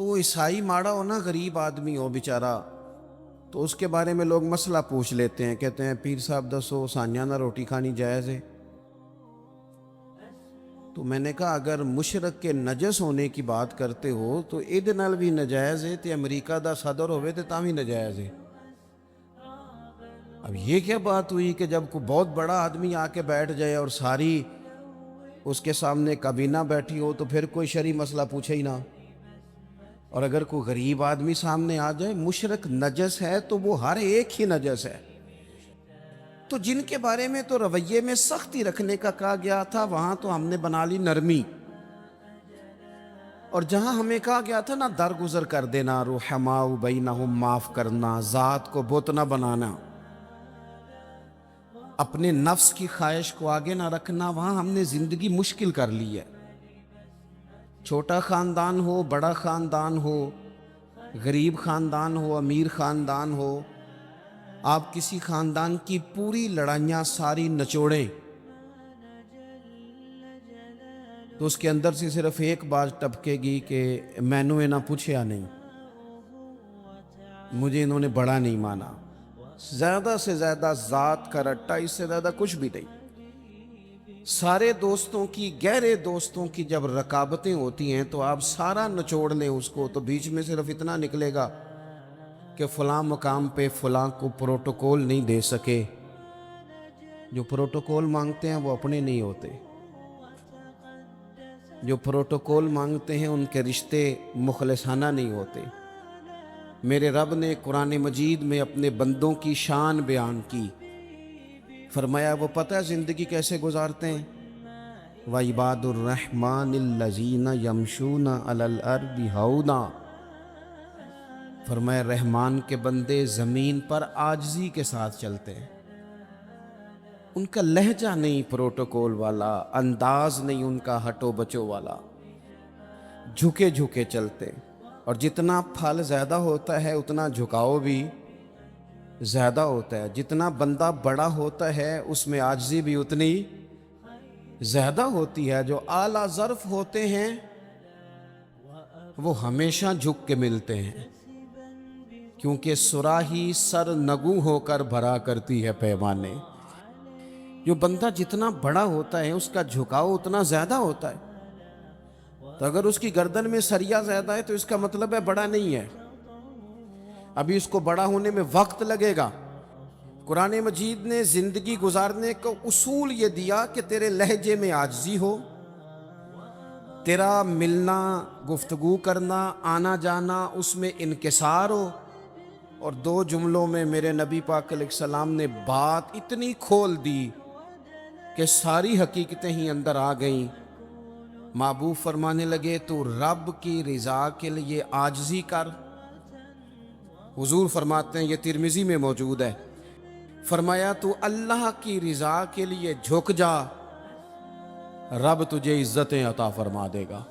تو عیسائی ماڑا ہو نا، غریب آدمی ہو بیچارہ، تو اس کے بارے میں لوگ مسئلہ پوچھ لیتے ہیں، کہتے ہیں پیر صاحب دسو سانیانہ روٹی کھانی جائز ہے؟ تو میں نے کہا اگر مشرک کے نجس ہونے کی بات کرتے ہو تو ادھے نال بھی نجائز ہے، تے امریکہ دا صدر ہوئے تے تاں بھی نجائز ہے۔ اب یہ کیا بات ہوئی کہ جب کوئی بہت بڑا آدمی آ کے بیٹھ جائے اور ساری اس کے سامنے کابینہ بیٹھی ہو تو پھر کوئی شرعی مسئلہ پوچھے ہی نہ، اور اگر کوئی غریب آدمی سامنے آ جائے، مشرک نجس ہے تو وہ ہر ایک ہی نجس ہے۔ تو جن کے بارے میں تو رویے میں سختی رکھنے کا کہا گیا تھا، وہاں تو ہم نے بنا لی نرمی، اور جہاں ہمیں کہا گیا تھا نا درگزر کر دینا، رحماء بینہم، معاف کرنا، ذات کو بت نہ بنانا، اپنے نفس کی خواہش کو آگے نہ رکھنا، وہاں ہم نے زندگی مشکل کر لی ہے۔ چھوٹا خاندان ہو، بڑا خاندان ہو، غریب خاندان ہو، امیر خاندان ہو، آپ کسی خاندان کی پوری لڑائیاں ساری نچوڑیں تو اس کے اندر سے صرف ایک بات ٹپکے گی کہ میں نے نہ پوچھیا نہیں، مجھے انہوں نے بڑا نہیں مانا۔ زیادہ سے زیادہ ذات کا رٹا، اس سے زیادہ کچھ بھی نہیں۔ سارے دوستوں کی، گہرے دوستوں کی جب رکابتیں ہوتی ہیں تو آپ سارا نچوڑ لیں اس کو، تو بیچ میں صرف اتنا نکلے گا کہ فلاں مقام پہ فلاں کو پروٹوکول نہیں دے سکے۔ جو پروٹوکول مانگتے ہیں وہ اپنے نہیں ہوتے، جو پروٹوکول مانگتے ہیں ان کے رشتے مخلصانہ نہیں ہوتے۔ میرے رب نے قرآن مجید میں اپنے بندوں کی شان بیان کی، فرمایا وہ پتہ ہے زندگی کیسے گزارتے ہیں؟ وَعِبَادُ الرَّحْمَنِ الَّذِينَ يَمْشُونَ عَلَى الْأَرْضِ هَوْنًا، فرمایا رحمان کے بندے زمین پر عاجزی کے ساتھ چلتے ہیں، ان کا لہجہ نہیں پروٹوکول والا، انداز نہیں ان کا ہٹو بچو والا، جھکے جھکے چلتے، اور جتنا پھل زیادہ ہوتا ہے اتنا جھکاؤ بھی زیادہ ہوتا ہے، جتنا بندہ بڑا ہوتا ہے اس میں عاجزی بھی اتنی زیادہ ہوتی ہے۔ جو اعلیٰ ظرف ہوتے ہیں وہ ہمیشہ جھک کے ملتے ہیں، کیونکہ صراحی سر نگوں ہو کر بھرا کرتی ہے پیمانے۔ جو بندہ جتنا بڑا ہوتا ہے اس کا جھکاؤ اتنا زیادہ ہوتا ہے، تو اگر اس کی گردن میں سریا زیادہ ہے تو اس کا مطلب ہے بڑا نہیں ہے، ابھی اس کو بڑا ہونے میں وقت لگے گا۔ قرآن مجید نے زندگی گزارنے کا اصول یہ دیا کہ تیرے لہجے میں عاجزی ہو، تیرا ملنا، گفتگو کرنا، آنا جانا اس میں انکسار ہو، اور دو جملوں میں میرے نبی پاک علیہ السلام نے بات اتنی کھول دی کہ ساری حقیقتیں ہی اندر آ گئیں۔ محبوب فرمانے لگے تو رب کی رضا کے لیے عاجزی کر۔ حضور فرماتے ہیں، یہ ترمذی میں موجود ہے، فرمایا تو اللہ کی رضا کے لیے جھک جا، رب تجھے عزتیں عطا فرما دے گا۔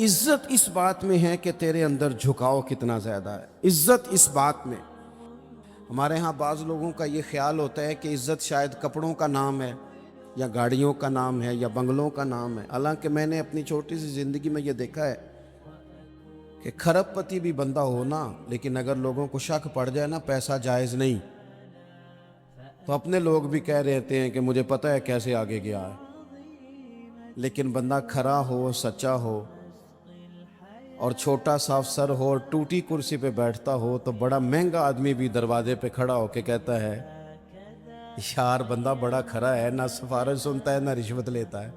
عزت اس بات میں ہے کہ تیرے اندر جھکاؤ کتنا زیادہ ہے، عزت اس بات میں۔ ہمارے ہاں بعض لوگوں کا یہ خیال ہوتا ہے کہ عزت شاید کپڑوں کا نام ہے، یا گاڑیوں کا نام ہے، یا بنگلوں کا نام ہے، حالانکہ میں نے اپنی چھوٹی سی زندگی میں یہ دیکھا ہے کہ کھرب پتی بھی بندہ ہونا، لیکن اگر لوگوں کو شک پڑ جائے نا پیسہ جائز نہیں، تو اپنے لوگ بھی کہہ رہتے ہیں کہ مجھے پتہ ہے کیسے آگے گیا ہے، لیکن بندہ کھرا ہو، سچا ہو، اور چھوٹا صاف سر ہو اور ٹوٹی کرسی پہ بیٹھتا ہو، تو بڑا مہنگا آدمی بھی دروازے پہ کھڑا ہو کے کہتا ہے یار بندہ بڑا کھرا ہے، نہ سفارش سنتا ہے نہ رشوت لیتا ہے۔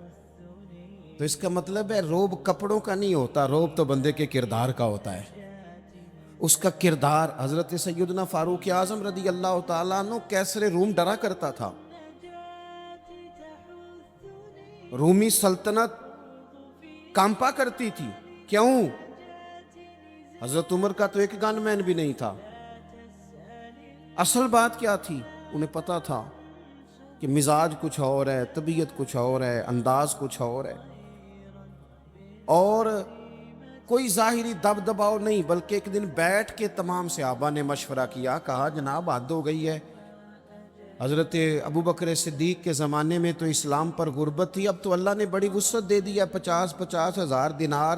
تو اس کا مطلب ہے روب کپڑوں کا نہیں ہوتا، روب تو بندے کے کردار کا ہوتا ہے۔ اس کا کردار، حضرت سیدنا فاروق اعظم رضی اللہ تعالیٰ عنہ کیسر روم ڈرا کرتا تھا، رومی سلطنت کانپا کرتی تھی، کیوں؟ حضرت عمر کا تو ایک گن مین بھی نہیں تھا۔ اصل بات کیا تھی؟ انہیں پتا تھا کہ مزاج کچھ اور ہے، طبیعت کچھ اور ہے، انداز کچھ اور ہے، اور کوئی ظاہری دب دباؤ نہیں، بلکہ ایک دن بیٹھ کے تمام صحابہ نے مشورہ کیا، کہا جناب حد ہو گئی ہے، حضرت ابوبکر صدیق کے زمانے میں تو اسلام پر غربت تھی، اب تو اللہ نے بڑی وسعت دے دی ہے، 50,000 دینار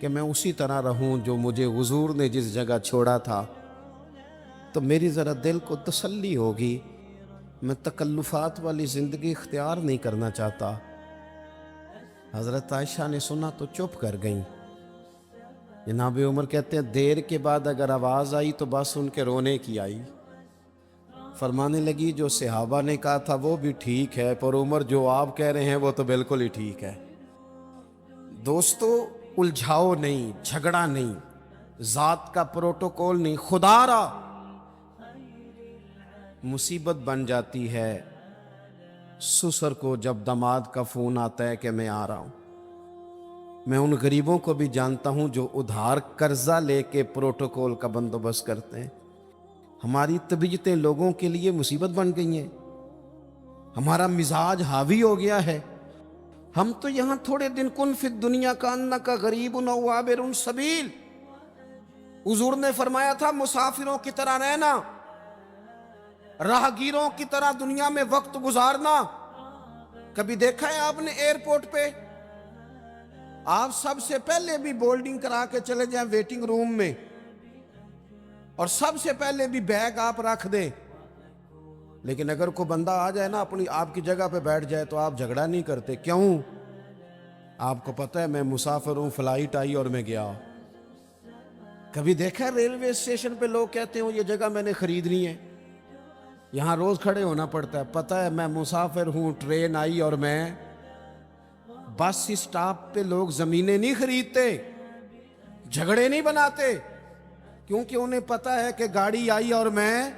کہ میں اسی طرح رہوں جو مجھے حضور نے جس جگہ چھوڑا تھا، تو میری ذرا دل کو تسلی ہوگی۔ میں تکلفات والی زندگی اختیار نہیں کرنا چاہتا۔ حضرت عائشہ نے سنا تو چپ کر گئیں۔ جناب عمر کہتے ہیں دیر کے بعد اگر آواز آئی تو بس ان کے رونے کی آئی۔ فرمانے لگی جو صحابہ نے کہا تھا وہ بھی ٹھیک ہے، پر عمر جو آپ کہہ رہے ہیں وہ تو بالکل ہی ٹھیک ہے۔ دوستو، الجھاؤ نہیں، جھگڑا نہیں، ذات کا پروٹوکول نہیں، خدا را مصیبت بن جاتی ہے سسر کو جب داماد کا فون آتا ہے کہ میں آ رہا ہوں۔ میں ان غریبوں کو بھی جانتا ہوں جو ادھار قرضہ لے کے پروٹوکول کا بندوبست کرتے ہیں۔ ہماری طبیعتیں لوگوں کے لیے مصیبت بن گئی ہیں، ہمارا مزاج حاوی ہو گیا ہے۔ ہم تو یہاں تھوڑے دن کن فی الدنیا کا انکا غریب او عابر سبیل، حضور نے فرمایا تھا مسافروں کی طرح رہنا، راہگیروں کی طرح دنیا میں وقت گزارنا۔ کبھی دیکھا ہے آپ نے ایئرپورٹ پہ آپ سب سے پہلے بھی بولڈنگ کرا کے چلے جائیں ویٹنگ روم میں، اور سب سے پہلے بھی بیگ آپ رکھ دیں، لیکن اگر کوئی بندہ آ جائے نا اپنی آپ کی جگہ پہ بیٹھ جائے تو آپ جھگڑا نہیں کرتے؟ کیوں؟ آپ کو پتہ ہے میں مسافر ہوں، فلائٹ آئی اور میں گیا۔ کبھی دیکھا ہے ریلوے اسٹیشن پہ لوگ کہتے ہیں یہ جگہ میں نے خریدنی ہے، یہاں روز کھڑے ہونا پڑتا ہے؟ پتہ ہے میں مسافر ہوں، ٹرین آئی اور میں بس اسٹاپ پہ لوگ زمینیں نہیں خریدتے، جھگڑے نہیں بناتے، کیونکہ انہیں پتہ ہے کہ گاڑی آئی اور میں،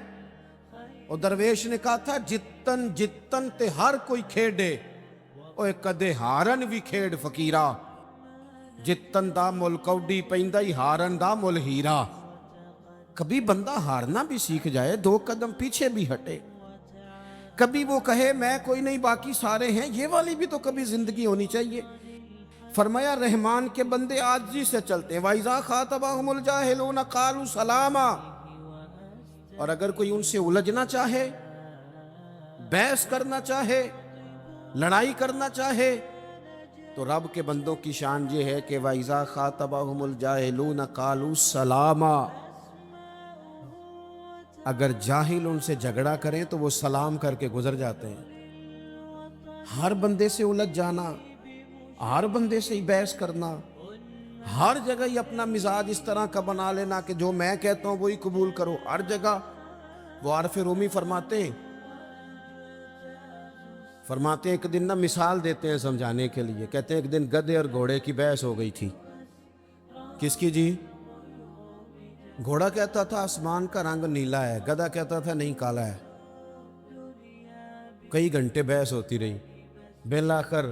اور درویش نے کہا تھا جتن جتن تے ہر کوئی کھیڑے، اوے کدے ہارن بھی کھیڑ فقیرہ، جتن دا مل کوڈی پیندائی ہارن دا مل ہیرا۔ کبھی بندہ ہارنا بھی سیکھ جائے، 2 قدم پیچھے بھی ہٹے، کبھی وہ کہے میں کوئی نہیں باقی سارے ہیں، یہ والی بھی تو کبھی زندگی ہونی چاہیے۔ فرمایا رحمان کے بندے عاجزی سے چلتے ہیں، وَإِذَا خَاطَبَهُمُ الْجَاهِلُونَ قَالُوا سَلَامًا، اور اگر کوئی ان سے الجھنا چاہے، بحث کرنا چاہے، لڑائی کرنا چاہے، تو رب کے بندوں کی شان یہ ہے کہ وَإِذَا خَاطَبَهُمُ الْجَاهِلُونَ قَالُوا سَلَامًا، اگر جاہل ان سے جھگڑا کریں تو وہ سلام کر کے گزر جاتے ہیں۔ ہر بندے سے الجھ جانا، ہر بندے سے ہی بحث کرنا، ہر جگہ ہی اپنا مزاج اس طرح کا بنا لینا کہ جو میں کہتا ہوں وہی قبول کرو ہر جگہ۔ وہ عارف رومی فرماتے ہیں ایک دن مثال دیتے ہیں سمجھانے کے لیے، کہتے ہیں ایک دن گدھے اور گھوڑے کی بحث ہو گئی تھی۔ کس کی جی؟ گھوڑا کہتا تھا آسمان کا رنگ نیلا ہے، گدھا کہتا تھا نہیں کالا ہے۔ کئی گھنٹے بحث ہوتی رہی، بالآخر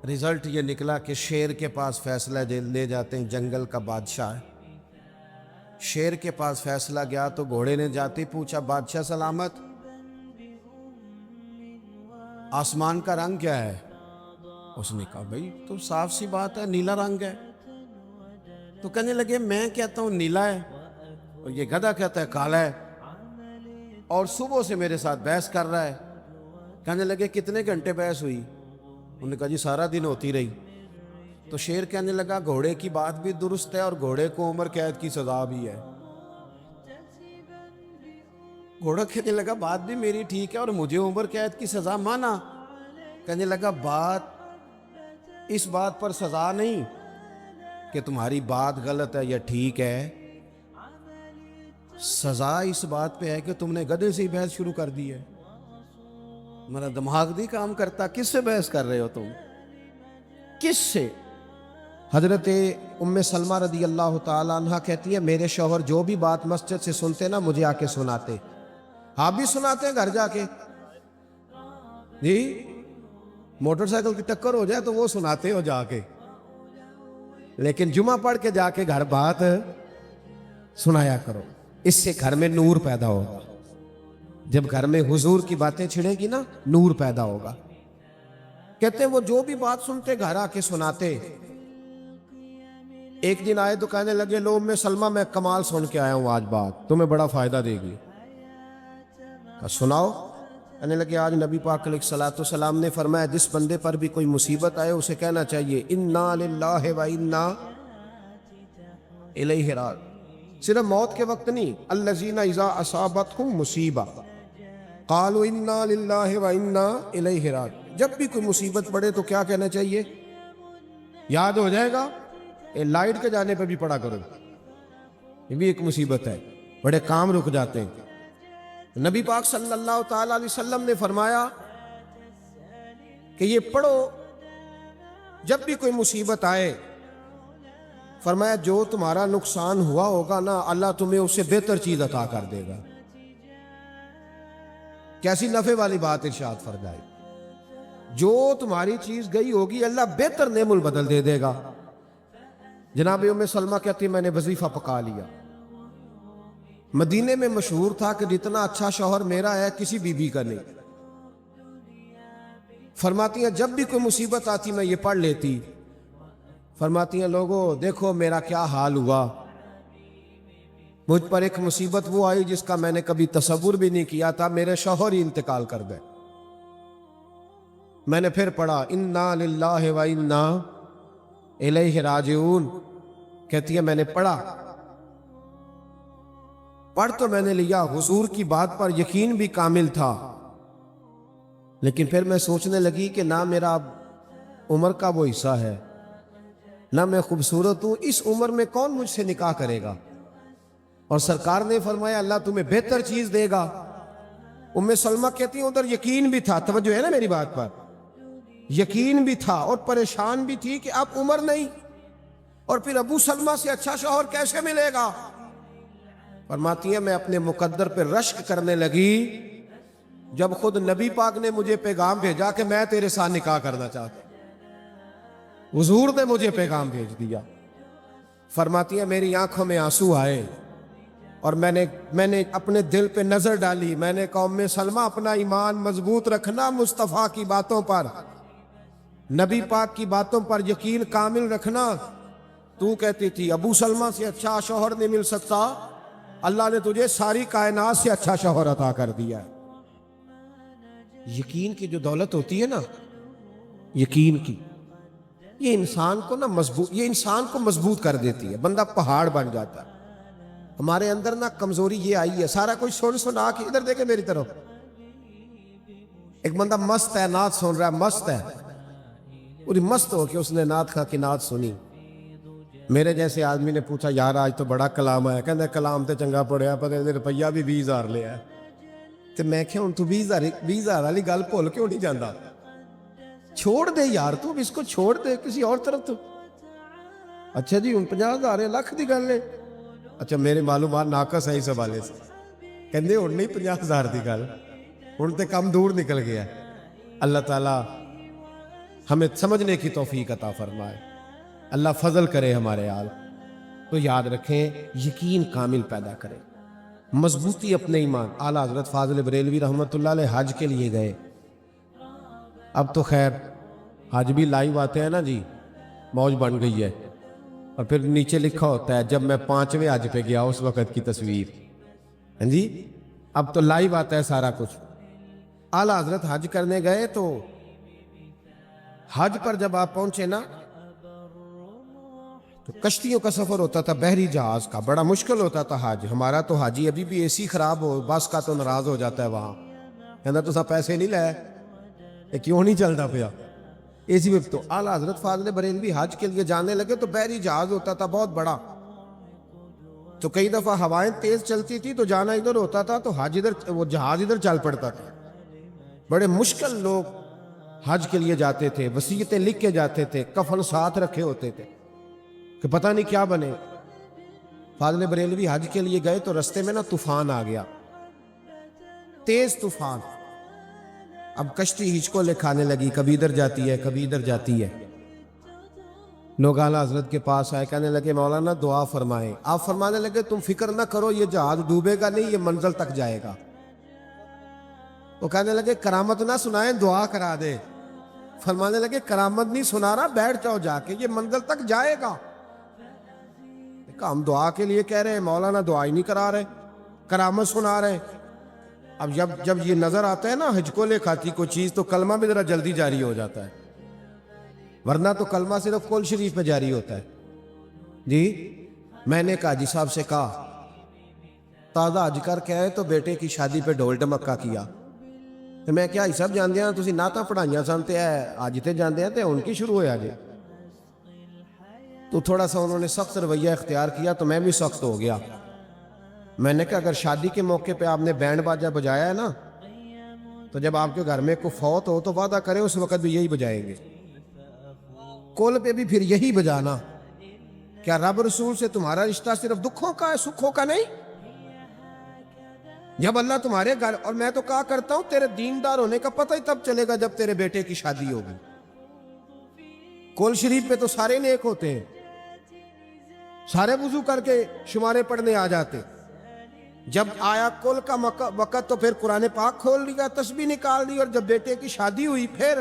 رزلٹ یہ نکلا کہ شیر کے پاس فیصلہ لے جاتے ہیں، جنگل کا بادشاہ ہے۔ شیر کے پاس فیصلہ گیا تو گھوڑے نے جاتے پوچھا بادشاہ سلامت، آسمان کا رنگ کیا ہے؟ اس نے کہا بھئی تو صاف سی بات ہے نیلا رنگ ہے۔ تو کہنے لگے میں کہتا ہوں نیلا ہے اور یہ گدھا کہتا ہے کالا ہے، اور صبح سے میرے ساتھ بحث کر رہا ہے۔ کہنے لگے کتنے گھنٹے بحث ہوئی؟ انہوں نے کہا جی سارا دن ہوتی رہی۔ تو شیر کہنے لگا گھوڑے کی بات بھی درست ہے اور گھوڑے کو عمر قید کی سزا بھی ہے۔ گھوڑا کہنے لگا بات بھی میری ٹھیک ہے اور مجھے عمر قید کی سزا مانا۔ کہنے لگا بات اس بات پر سزا نہیں کہ تمہاری بات غلط ہے یا ٹھیک ہے، سزا اس بات پہ ہے کہ تم نے گدھے سے ہی بحث شروع کر دی ہے۔ میرا دماغ نہیں کام کرتا، کس سے بحث کر رہے ہو تم؟ کس سے؟ حضرت ام سلمہ رضی اللہ تعالیٰ عنہ کہتی ہے میرے شوہر جو بھی بات مسجد سے سنتے نا مجھے آ کے سناتے، آپ بھی سناتے ہیں گھر جا کے؟ جی موٹر سائیکل کی ٹکر ہو جائے تو وہ سناتے ہو جا کے، لیکن جمعہ پڑھ کے جا کے گھر بات سنایا کرو، اس سے گھر میں نور پیدا ہوگا۔ جب گھر میں حضور کی باتیں چھڑے گی نا نور پیدا ہوگا۔ کہتے ہیں وہ جو بھی بات سنتے گھر آ کے سناتے۔ ایک دن آئے تو کہنے لگے لو ام سلمہ میں کمال سن کے آیا ہوں، آج بات تمہیں بڑا فائدہ دے گی۔ سناؤ۔ کہنے لگے آج نبی پاک علیہ الصلوۃ والسلام نے فرمایا جس بندے پر بھی کوئی مصیبت آئے اسے کہنا چاہیے انا للہ و انا الیہ راج، صرف موت کے وقت نہیں، الذین اذا اصابتہم مصیبہ قالوا انا للہ و انا الیہ راج، جب بھی کوئی مصیبت پڑے تو کیا کہنا چاہیے؟ یاد ہو جائے گا، لائٹ کے جانے پہ بھی پڑھا کرو، یہ بھی ایک مصیبت ہے، بڑے کام رک جاتے ہیں۔ نبی پاک صلی اللہ تعالی علیہ وسلم نے فرمایا کہ یہ پڑھو جب بھی کوئی مصیبت آئے، فرمایا جو تمہارا نقصان ہوا ہوگا نا، اللہ تمہیں اس سے بہتر چیز عطا کر دے گا۔ کیسی نفع والی بات ارشاد فرمائی، جو تمہاری چیز گئی ہوگی اللہ بہتر نعم البدل دے دے گا۔ جناب ام سلمہ کہتی میں نے وظیفہ پکا لیا، مدینے میں مشہور تھا کہ جتنا اچھا شوہر میرا ہے کسی بی بی کا نہیں۔ فرماتی ہیں جب بھی کوئی مصیبت آتی میں یہ پڑھ لیتی، فرماتی ہیں لوگوں دیکھو میرا کیا حال ہوا، مجھ پر ایک مصیبت وہ آئی جس کا میں نے کبھی تصور بھی نہیں کیا تھا، میرے شوہر ہی انتقال کر گئے۔ میں نے پھر پڑھا انا للہ و انا الیہ راجعون، کہتی ہے میں نے پڑھ تو میں نے لیا، حضور کی بات پر یقین بھی کامل تھا، لیکن پھر میں سوچنے لگی کہ نہ میرا عمر کا وہ حصہ ہے، نہ میں خوبصورت ہوں، اس عمر میں کون مجھ سے نکاح کرے گا؟ اور سرکار نے فرمایا اللہ تمہیں بہتر چیز دے گا۔ ام سلمہ کہتی ہیں ادھر یقین بھی تھا، توجہ ہے نا میری بات پر، یقین بھی تھا اور پریشان بھی تھی کہ اب عمر نہیں، اور پھر ابو سلمہ سے اچھا شوہر کیسے ملے گا؟ فرماتی ہیں میں اپنے مقدر پہ رشک کرنے لگی جب خود نبی پاک نے مجھے پیغام بھیجا کہ میں تیرے ساتھ نکاح کرنا چاہتا ہوں، حضور نے مجھے پیغام بھیج دیا۔ فرماتی ہیں میری آنکھوں میں آنسو آئے اور میں نے اپنے دل پہ نظر ڈالی، میں نے کہا ام سلمہ اپنا ایمان مضبوط رکھنا، مصطفیٰ کی باتوں پر، نبی پاک کی باتوں پر یقین کامل رکھنا۔ تو کہتی تھی ابو سلمہ سے اچھا شوہر نہیں مل سکتا، اللہ نے تجھے ساری کائنات سے اچھا شوہر عطا کر دیا ہے۔ یقین کی جو دولت ہوتی ہے نا، یقین کی، یہ انسان کو مضبوط کر دیتی ہے، بندہ پہاڑ بن جاتا ہے۔ ہمارے اندر نا کمزوری یہ آئی ہے، سارا کوئی سنا کے ادھر دیکھے میری طرف، ایک بندہ مست ہے، نعت سن رہا ہے، مست ہے، پوری مست ہو کے اس نے نعت خواہ کی نعت سنی۔ میرے جیسے آدمی نے پوچھا یار آج تو بڑا کلام ہے، کہنے کلام تے چنگا پڑھیا، پتہ نہیں روپیہ بھی 20,000 لیا ہے۔ تو میں کہا ہوں تو 20,000 والی گل بھول کیوں نہیں جانا؟ چھوڑ دے یار، تو اس کو چھوڑ دے کسی اور طرف تو۔ اچھا جی ہوں 50,000 لاکھ دی گل ہے، اچھا میرے معلومات ناقص ہے اس حوالے سے، کہندے ہن نہیں 50,000 دی گل، ہن تے کم دور نکل گیا۔ اللہ تعالیٰ ہمیں سمجھنے کی توفیق عطا فرمائے، اللہ فضل کرے ہمارے حال۔ تو یاد رکھیں یقین کامل پیدا کریں، مضبوطی اپنے ایمان۔ اعلیٰ حضرت فاضل بریلوی رحمۃ اللہ علیہ حج کے لیے گئے، اب تو خیر حج بھی لائیو آتے ہیں نا جی، موج بن گئی ہے، اور پھر نیچے لکھا ہوتا ہے جب میں 5ویں حج پہ گیا اس وقت کی تصویر، ہاں جی اب تو لائیو آتا ہے سارا کچھ۔ اعلیٰ حضرت حج کرنے گئے تو حج پر جب آپ پہنچے نا تو کشتیوں کا سفر ہوتا تھا، بحری جہاز کا، بڑا مشکل ہوتا تھا حج۔ ہمارا تو حاجی ابھی بھی اے سی خراب ہو بس کا تو ناراض ہو جاتا ہے، وہاں کہنا تو سا پیسے نہیں لائے، یہ کیوں نہیں چلتا پیا اے سی میں۔ تو اعلیٰ حضرت فاضل بریلوی حج کے لیے جانے لگے تو بحری جہاز ہوتا تھا بہت بڑا، تو کئی دفعہ ہوائیں تیز چلتی تھی تو جانا ادھر ہوتا تھا تو حج ادھر، وہ جہاز ادھر چل پڑتا تھا۔ بڑے مشکل لوگ حج کے لیے جاتے تھے، وصیتیں لکھ کے جاتے تھے، کفن ساتھ رکھے ہوتے تھے کہ پتہ نہیں کیا بنے۔ فاضل بریلوی حج کے لیے گئے تو رستے میں نا طوفان آ گیا، تیز طوفان۔ اب کشتی ہچکولے کھانے لگی، کبھی ادھر جاتی ہے کبھی ادھر جاتی ہے۔ لوگ اعلیٰ حضرت کے پاس آئے، کہنے لگے مولانا دعا فرمائیں۔ آپ فرمانے لگے تم فکر نہ کرو، یہ جہاز ڈوبے گا نہیں، یہ منزل تک جائے گا۔ وہ کہنے لگے کرامت نہ سنائیں، دعا کرا دے۔ فرمانے لگے کرامت نہیں سنا رہا، بیٹھ جاؤ جا کے، یہ منزل تک جائے گا۔ ہم دعا کے لیے کہہ رہے ہیں، مولانا دعا ہی نہیں کرا رہے، کرامت سنا رہے۔ اب جب یہ نظر آتا ہے نا ہچکولے کھاتی کوئی چیز تو کلمہ بھی ذرا جلدی جاری ہو جاتا ہے، ورنہ تو کلمہ صرف قول شریف پہ جاری ہوتا ہے جی۔ میں نے کہا جی صاحب سے کہا تازہ حج کر کے آئے تو بیٹے کی شادی پہ ڈھول ڈمکا کیا. تو میں کیا سب جانتے ہیں تسی نعتاں پڑھائیاں سن تے اج تے جاندے ہیں تے ہن کی شروع ہویا جی. تو تھوڑا سا انہوں نے سخت رویہ اختیار کیا تو میں بھی سخت ہو گیا. میں نے کہا اگر شادی کے موقع پہ آپ نے بینڈ باجہ بجایا ہے نا تو جب آپ کے گھر میں کوئی فوت ہو تو وعدہ کرے اس وقت بھی یہی بجائیں گے, کول پہ بھی پھر یہی بجانا. کیا رب رسول سے تمہارا رشتہ صرف دکھوں کا ہے, سکھوں کا نہیں؟ جب اللہ تمہارے گھر, اور میں تو کہا کرتا ہوں تیرے دیندار ہونے کا پتہ ہی تب چلے گا جب تیرے بیٹے کی شادی ہوگی. کول شریف پہ تو سارے نیک ہوتے ہیں, سارے وضو کر کے شمارے پڑھنے آ جاتے. جب آیا کل کا وقت تو پھر قرآن پاک کھول لیا, تسبیح نکال لی, اور جب بیٹے کی شادی ہوئی پھر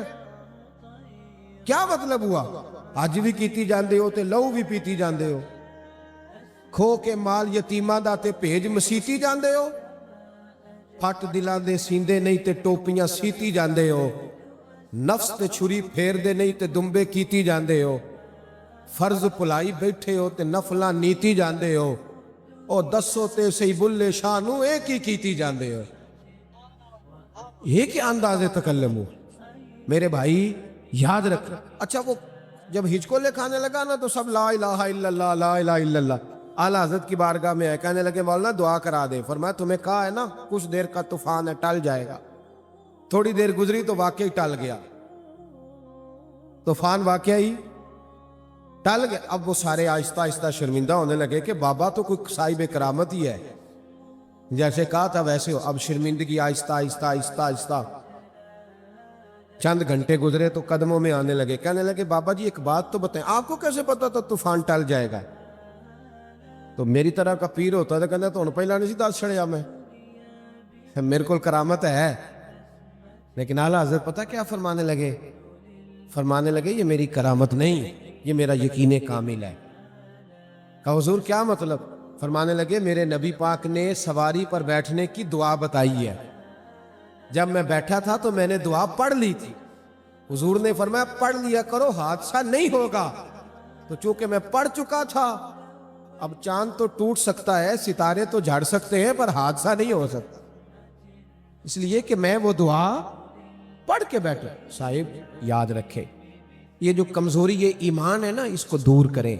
کیا مطلب ہوا؟ حج بھی کیتی جاندے ہو تے لہو بھی پیتی جاندے ہو, کھو کے مال یتیماں دا تے بھیج مسیتی جاندے ہو, پھٹ دلاں دے سیندے نہیں تے ٹوپیاں سیتی جاندے ہو, نفس تے چھری پھیر دے نہیں تے دمبے کیتی جاندے ہو, فرض پلائی بیٹھے ہو تے نفلاں نیتی جاندے ہو, او دسو تے سی بلے شاہ نو ایک ہی کیتی جاندے ہو. یہ کیا انداز تکلم ہو میرے بھائی, یاد رکھ. اچھا وہ جب ہچکولے کھانے لگا نا تو سب لا الہ الا اللہ لا الہ الا اللہ. اعلیٰ حضرت کی بارگاہ میں آئے, کہنے لگے مولانا دعا کرا دے. فرمایا تمہیں کہا ہے نا کچھ دیر کا طوفان ہے ٹل جائے گا. تھوڑی دیر گزری تو واقعی ٹل گیا, طوفان واقعی ٹل گیا. اب وہ سارے آہستہ آہستہ شرمندہ ہونے لگے کہ بابا تو کوئی صاحب کرامت ہی ہے, جیسے کہا تھا ویسے ہو. اب شرمندگی آہستہ آہستہ آہستہ آہستہ چند گھنٹے گزرے تو قدموں میں آنے لگے. کہنے لگے بابا جی ایک بات تو بتائیں, آپ کو کیسے پتا تھا طوفان ٹل جائے گا؟ تو میری طرح کا پیر ہوتا تو کہنا تو پہلا نہیں دس چھڑیا, میں میرے کو کرامت ہے. لیکن اعلیٰ حضرت پتہ کیا فرمانے لگے؟ فرمانے لگے یہ میری کرامت نہیں, یہ میرا یقین کامل ہے. کہا حضور کیا مطلب؟ فرمانے لگے میرے نبی پاک نے سواری پر بیٹھنے کی دعا بتائی ہے, جب میں بیٹھا تھا تو میں نے دعا پڑھ لی تھی. حضور نے فرمایا پڑھ لیا کرو حادثہ نہیں ہوگا. تو چونکہ میں پڑھ چکا تھا, اب چاند تو ٹوٹ سکتا ہے, ستارے تو جھڑ سکتے ہیں, پر حادثہ نہیں ہو سکتا, اس لیے کہ میں وہ دعا پڑھ کے بیٹھا. صاحب یاد رکھے, یہ جو کمزوری یہ ایمان ہے نا, اس کو دور کریں,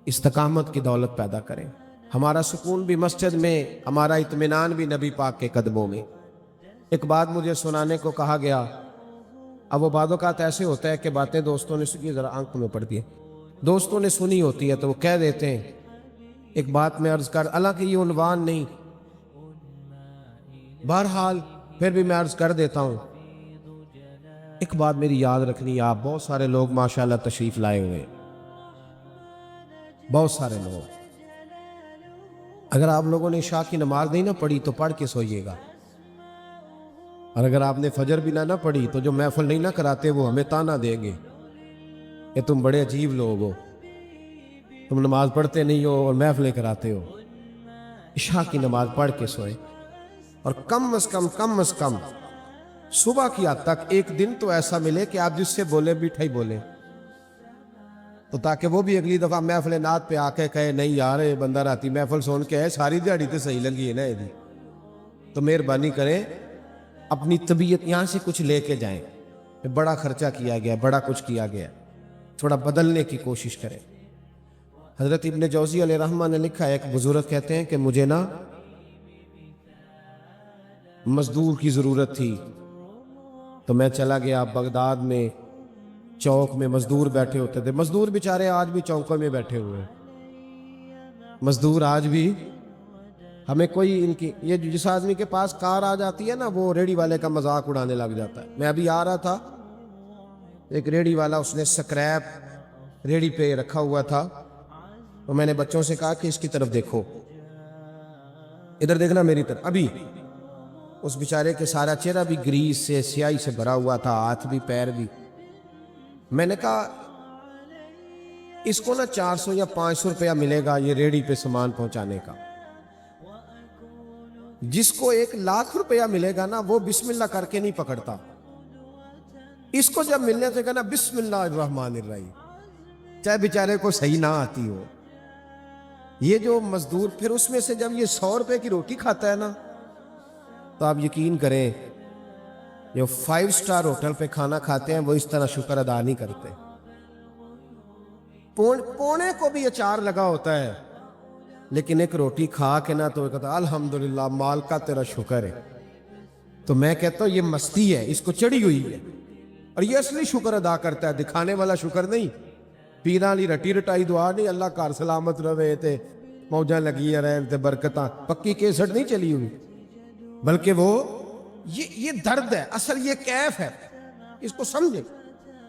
استقامت کی دولت پیدا کریں. ہمارا سکون بھی مسجد میں, ہمارا اطمینان بھی نبی پاک کے قدموں میں. ایک بات مجھے سنانے کو کہا گیا. اب وہ بعض اوقات ایسے ہوتا ہے کہ باتیں دوستوں نے سنی, ذرا آنکھوں میں پڑتی ہے, دوستوں نے سنی ہوتی ہے تو وہ کہہ دیتے ہیں. ایک بات میں عرض کر, اللہ کی یہ عنوان نہیں, بہرحال پھر بھی میں عرض کر دیتا ہوں. ایک بات میری یاد رکھنی ہے, آپ بہت سارے لوگ ماشاءاللہ تشریف لائے ہوئے, بہت سارے لوگ. اگر آپ لوگوں نے عشاء کی نماز نہیں نہ پڑھی تو پڑھ کے سوئیے گا, اور اگر آپ نے فجر بھی نہ پڑھی تو جو محفل نہیں نہ کراتے وہ ہمیں تانا دیں گے کہ تم بڑے عجیب لوگ ہو, تم نماز پڑھتے نہیں ہو اور محفلیں کراتے ہو. عشاء کی نماز پڑھ کے سوئے, اور کم از کم صبح کی حد تک ایک دن تو ایسا ملے کہ آپ جس سے بولے میٹھا ہی بولے, تو تاکہ وہ بھی اگلی دفعہ محفل نعت پہ آ کے کہے نہیں یار یہ بندہ راتی محفل سن کے ہے, ساری دیہڑی تو صحیح لگی ہے نا یہ. تو مہربانی کریں اپنی طبیعت یہاں سے کچھ لے کے جائیں. بڑا خرچہ کیا گیا, بڑا کچھ کیا گیا, تھوڑا بدلنے کی کوشش کریں. حضرت ابن جوزی علیہ رحمہ نے لکھا ہے, ایک بزرگ کہتے ہیں کہ مجھے نا مزدور کی ضرورت تھی, تو میں چلا گیا بغداد میں, چوک میں مزدور بیٹھے ہوتے تھے. مزدور بیچارے آج بھی چوکوں میں بیٹھے ہوئے, مزدور آج بھی. ہمیں کوئی ان کی یہ جس آدمی کے پاس کار آ جاتی ہے نا, وہ ریڑی والے کا مذاق اڑانے لگ جاتا ہے. میں ابھی آ رہا تھا, ایک ریڑی والا, اس نے سکریپ ریڑی پہ رکھا ہوا تھا, تو میں نے بچوں سے کہا کہ اس کی طرف دیکھو, ادھر دیکھنا میری طرف. ابھی اس بیچارے کے سارا چہرہ بھی گریس سے, سیاہی سے بھرا ہوا تھا, ہاتھ بھی پیر بھی. میں نے کہا اس کو نا 400 یا 500 روپیہ ملے گا یہ ریڑی پہ سامان پہنچانے کا. جس کو 1,00,000 روپیہ ملے گا نا, وہ بسم اللہ کر کے نہیں پکڑتا. اس کو جب ملنے سے کہنا بسم اللہ الرحمن الرحیم, چاہے بیچارے کو صحیح نہ آتی ہو. یہ جو مزدور پھر اس میں سے جب یہ 100 روپے کی روٹی کھاتا ہے نا تو آپ یقین کریں جو 5 سٹار ہوٹل پہ کھانا کھاتے ہیں وہ اس طرح شکر ادا نہیں کرتے. پونے کو بھی اچار لگا ہوتا ہے لیکن ایک روٹی کھا کے نا تو وہ کہتا الحمدللہ مال کا تیرا شکر ہے. تو میں کہتا ہوں یہ مستی ہے, اس کو چڑھی ہوئی ہے, اور یہ اصلی شکر ادا کرتا ہے, دکھانے والا شکر نہیں. پیراں لی رٹی رٹائی دعا نہیں اللہ گھر سلامت رہے تے موجاں لگی رہن تے برکتاں, پکی کیسٹ نہیں چلی ہوئی, بلکہ وہ یہ درد ہے, اصل یہ کیف ہے, اس کو سمجھے.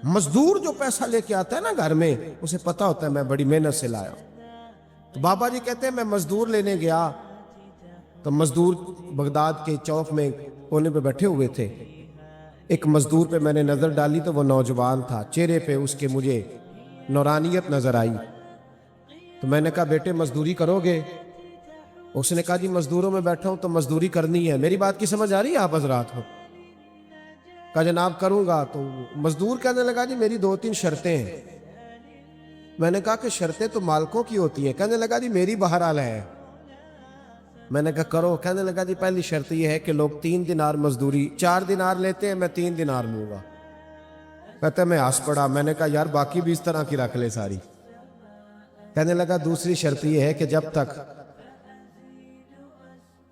مزدور جو پیسہ لے کے آتا ہے نا گھر میں, اسے پتا ہوتا ہے میں بڑی محنت سے لایا. تو بابا جی کہتے ہیں میں مزدور لینے گیا تو مزدور بغداد کے چوک میں کونے پہ بیٹھے ہوئے تھے. ایک مزدور پہ میں نے نظر ڈالی تو وہ نوجوان تھا, چہرے پہ اس کے مجھے نورانیت نظر آئی. تو میں نے کہا بیٹے مزدوری کرو گے؟ اس نے کہا جی مزدوروں میں بیٹھا ہوں تو مزدوری کرنی ہے. میری بات کی سمجھ آ رہی ہے آپ حضرات کو؟ کہا جناب کروں گا. تو مزدور کہنے لگا جی میری 2-3 شرطیں ہیں. میں نے کہا کہ شرطیں تو مالکوں کی ہوتی ہیں. کہنے لگا جی میری بہرحال ہے. میں نے کہا کرو. کہنے لگا جی پہلی شرط یہ ہے کہ لوگ 3 دینار مزدوری 4 دینار لیتے ہیں, میں 3 دینار لوں گا. کہتا ہے میں ہنس پڑا. میں نے کہا یار باقی بھی اس طرح کی رکھ لے ساری. کہنے لگا دوسری شرط یہ ہے کہ جب تک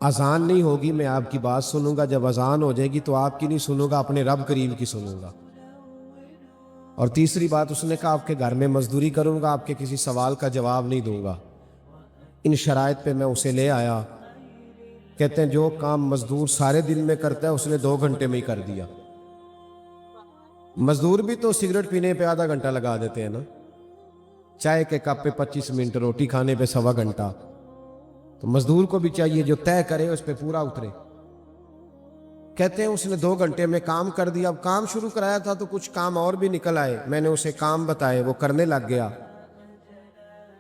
اذان نہیں ہوگی میں آپ کی بات سنوں گا, جب اذان ہو جائے گی تو آپ کی نہیں سنوں گا, اپنے رب کریم کی سنوں گا. اور تیسری بات اس نے کہا آپ کے گھر میں مزدوری کروں گا, آپ کے کسی سوال کا جواب نہیں دوں گا. ان شرائط پہ میں اسے لے آیا. کہتے ہیں جو کام مزدور سارے دن میں کرتا ہے اس نے 2 گھنٹے میں ہی کر دیا. مزدور بھی تو سگریٹ پینے پہ آدھا گھنٹہ لگا دیتے ہیں نا, چائے کے کپ پہ 25 منٹ, روٹی کھانے پہ 1.25 گھنٹہ. تو مزدور کو بھی چاہیے جو طے کرے اس پہ پورا اترے. کہتے ہیں اس نے 2 گھنٹے میں کام کر دیا. اب کام شروع کرایا تھا تو کچھ کام اور بھی نکل آئے, میں نے اسے کام بتائے, وہ کرنے لگ گیا.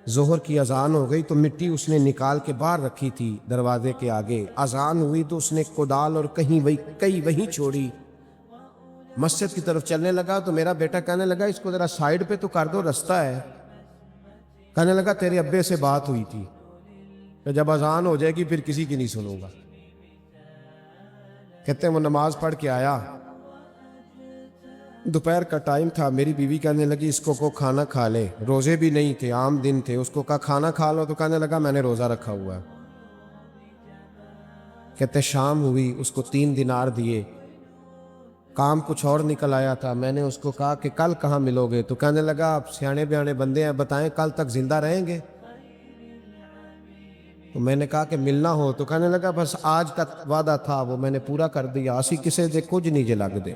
ظہر کی اذان ہو گئی تو مٹی اس نے نکال کے باہر رکھی تھی دروازے کے آگے. اذان ہوئی تو اس نے کدال اور کہیں وہیں چھوڑی, مسجد کی طرف چلنے لگا. تو میرا بیٹا کہنے لگا اس کو ذرا سائیڈ پہ تو کر دو, رستہ ہے. کہنے لگا تیرے ابے سے بات ہوئی تھی کہ جب اذان ہو جائے گی پھر کسی کی نہیں سنوں گا. کہتے ہیں وہ نماز پڑھ کے آیا, دوپہر کا ٹائم تھا. میری بیوی کہنے لگی اس کو کھانا کھا لے. روزے بھی نہیں تھے, عام دن تھے. اس کو کہا کھانا کھا لو, تو کہنے لگا میں نے روزہ رکھا ہوا ہے. کہتے شام ہوئی, اس کو 3 دینار دیے. کام کچھ اور نکل آیا تھا. میں نے اس کو کہا کہ کل کہاں ملو گے؟ تو کہنے لگا آپ سیانے بیانے بندے ہیں, بتائیں کل تک زندہ رہیں گے؟ تو میں نے کہا کہ ملنا ہو. تو کہنے لگا بس آج کا وعدہ تھا وہ میں نے پورا کر دیا, اسی کسے دے کچھ نہیں جے لگ دے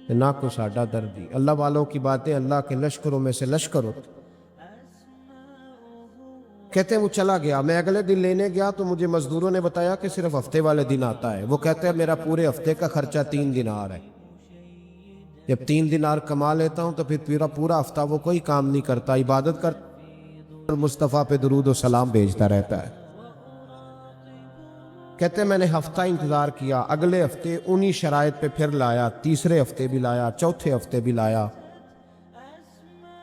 نہ کو ساڈا دردی. اللہ والوں کی باتیں اللہ کے لشکروں میں سے لشکر ہوتے. کہتے ہیں وہ چلا گیا. میں اگلے دن لینے گیا تو مجھے مزدوروں نے بتایا کہ صرف ہفتے والے دن آتا ہے. وہ کہتے ہیں میرا پورے ہفتے کا خرچہ 3 دینار ہے. جب 3 دینار کما لیتا ہوں تو پھر پورا ہفتہ وہ کوئی کام نہیں کرتا, عبادت کرتا, مصطفیٰ پہ درود و سلام بھیجتا رہتا ہے. کہتے ہیں میں نے ہفتہ انتظار کیا. اگلے ہفتے انہی شرائط پہ پھر لایا, تیسرے ہفتے بھی لایا, چوتھے ہفتے بھی لایا.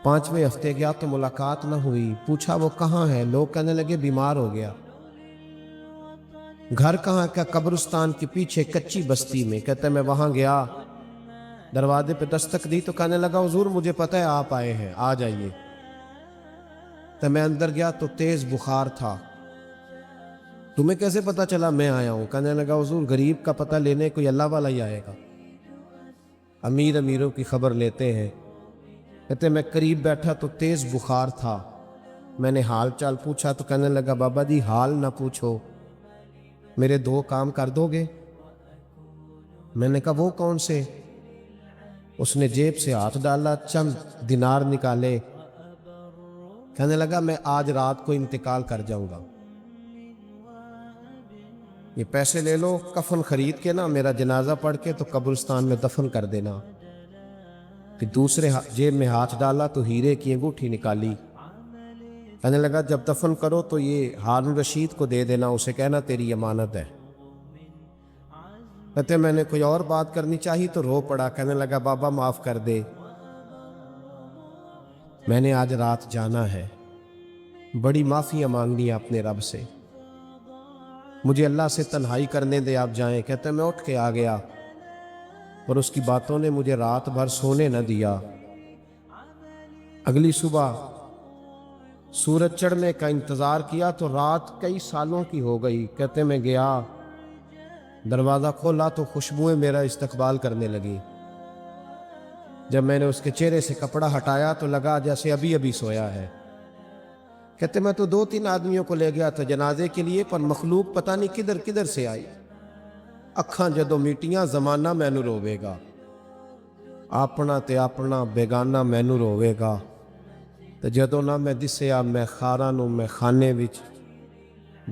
5ویں ہفتے گیا تو ملاقات نہ ہوئی. پوچھا وہ کہاں ہے؟ لوگ کہنے لگے بیمار ہو گیا. گھر کہاں کا؟ قبرستان کے پیچھے کچی بستی میں. کہتے ہیں میں وہاں گیا, دروازے پہ دستک دی تو کہنے لگا حضور مجھے پتہ ہے آپ آئے ہیں, آ جائیے. تو میں اندر گیا تو تیز بخار تھا. تمہیں کیسے پتا چلا میں آیا ہوں؟ کہنے لگا حضور غریب کا پتہ لینے کوئی اللہ والا ہی آئے گا, امیروں کی خبر لیتے ہیں. کہتے میں قریب بیٹھا تو تیز بخار تھا. میں نے حال چال پوچھا تو کہنے لگا بابا جی حال نہ پوچھو, میرے 2 کام کر دو گے؟ میں نے کہا وہ کون سے؟ اس نے جیب سے ہاتھ ڈالا, چند دینار نکالے. کہنے لگا میں آج رات کو انتقال کر جاؤں گا, یہ پیسے لے لو, کفن خرید کے نا میرا جنازہ پڑھ کے تو قبرستان میں دفن کر دینا. پھر دوسرے جیب میں ہاتھ ڈالا تو ہیرے کی انگوٹھی نکالی. کہنے لگا جب دفن کرو تو یہ ہارون رشید کو دے دینا, اسے کہنا تیری امانت ہے. کہتے میں نے کوئی اور بات کرنی چاہی تو رو پڑا. کہنے لگا بابا معاف کر دے, میں نے آج رات جانا ہے. بڑی معافیاں مانگ لی اپنے رب سے، مجھے اللہ سے تنہائی کرنے دے، آپ جائیں۔ کہتے ہیں میں اٹھ کے آ گیا اور اس کی باتوں نے مجھے رات بھر سونے نہ دیا۔ اگلی صبح سورج چڑھنے کا انتظار کیا تو رات کئی سالوں کی ہو گئی۔ کہتے میں گیا، دروازہ کھولا تو خوشبوئیں میرا استقبال کرنے لگی۔ جب میں نے اس کے چہرے سے کپڑا ہٹایا تو لگا جیسے ابھی ابھی سویا ہے۔ کہتے میں تو 2-3 آدمیوں کو لے گیا تھا جنازے کے لیے، پر مخلوق پتہ نہیں کدھر کدھر سے آئی۔ اکھاں جدوں میٹیاں زمانہ مینوں روے گا، اپنا تے اپنا بیگانہ مینوں روے گا، تے جدوں نہ میں دسیا میں خاراں نوں میں خانے وچ،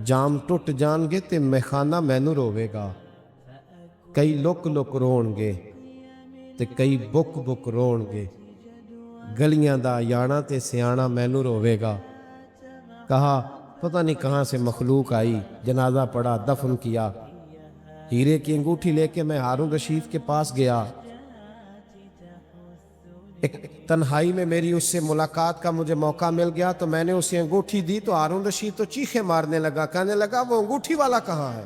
جام ٹوٹ جان گے تے میں خانہ مینوں روے گا۔ کئی لک لک رون گے تے کئی بک بک رون گے، گلیاں دا یانا تے سیانا مینوں روے گا۔ کہا پتہ نہیں کہاں سے مخلوق آئی، جنازہ پڑا، دفن کیا۔ ہیرے کی انگوٹھی لے کے میں ہارون رشید کے پاس گیا۔ ایک تنہائی میں میری اس سے ملاقات کا مجھے موقع مل گیا تو میں نے اسے انگوٹھی دی تو ہارون رشید تو چیخیں مارنے لگا، کہنے لگا وہ انگوٹھی والا کہاں ہے؟